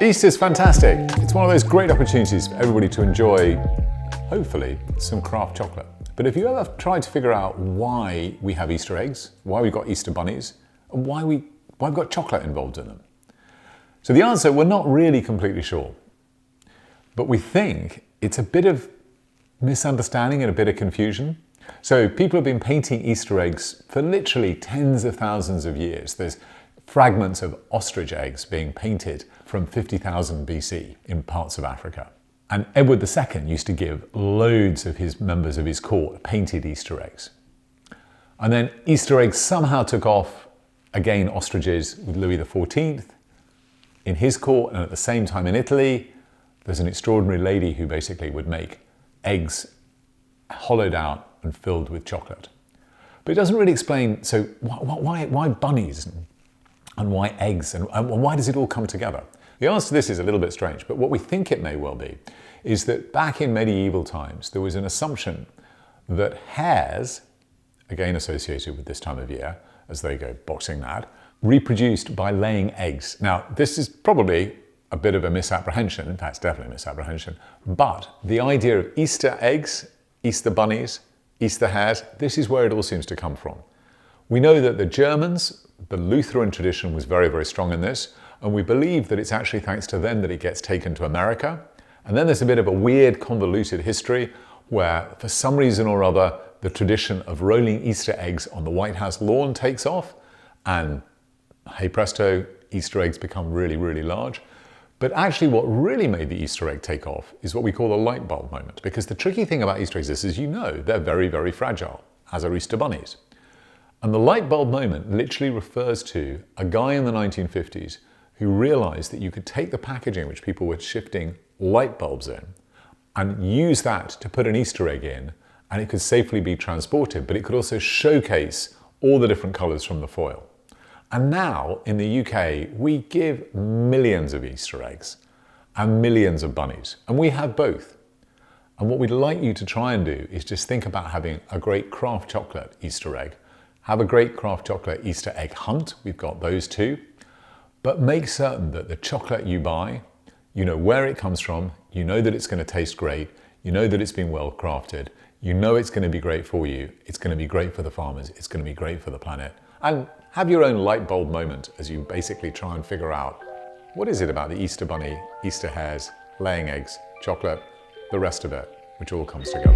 Easter's fantastic. It's one of those great opportunities for everybody to enjoy, hopefully, some craft chocolate. But have you ever tried to figure out why we have Easter eggs, why we've got Easter bunnies, and why we've got chocolate involved in them? So the answer, we're not really completely sure. But we think it's a bit of misunderstanding and a bit of confusion. So people have been painting Easter eggs for literally tens of thousands of years. There's fragments of ostrich eggs being painted from 50,000 BC in parts of Africa. And Edward II used to give loads of his members of his court painted Easter eggs. And then Easter eggs somehow took off, again ostriches, with Louis XIV in his court, and at the same time in Italy, there's an extraordinary lady who basically would make eggs hollowed out and filled with chocolate. But it doesn't really explain, so why bunnies and why eggs and why does it all come together? The answer to this is a little bit strange, but what we think it may well be is that back in medieval times, there was an assumption that hares, again associated with this time of year, as they go boxing mad, reproduced by laying eggs. Now, this is probably a bit of a misapprehension, in fact, it's definitely a misapprehension, but the idea of Easter eggs, Easter bunnies, Easter hares, this is where it all seems to come from. We know that the Germans, the Lutheran tradition was very, very strong in this, and we believe that it's actually thanks to them that it gets taken to America. And then there's a bit of a weird, convoluted history where, for some reason or other, the tradition of rolling Easter eggs on the White House lawn takes off, and hey presto, Easter eggs become really, really large. But actually what really made the Easter egg take off is what we call the light bulb moment, because the tricky thing about Easter eggs is, as you know, they're very, very fragile, as are Easter bunnies. And the light bulb moment literally refers to a guy in the 1950s who realized that you could take the packaging which people were shifting light bulbs in and use that to put an Easter egg in, and it could safely be transported, but it could also showcase all the different colors from the foil. And now in the UK, we give millions of Easter eggs and millions of bunnies, and we have both. And what we'd like you to try and do is just think about having a great craft chocolate Easter egg. Have a great craft chocolate Easter egg hunt, we've got those too. But make certain that the chocolate you buy, you know where it comes from, you know that it's going to taste great, you know that it's been well crafted, you know it's going to be great for you, it's going to be great for the farmers, it's going to be great for the planet. And have your own light bulb moment as you basically try and figure out what is it about the Easter bunny, Easter hares, laying eggs, chocolate, the rest of it, which all comes together.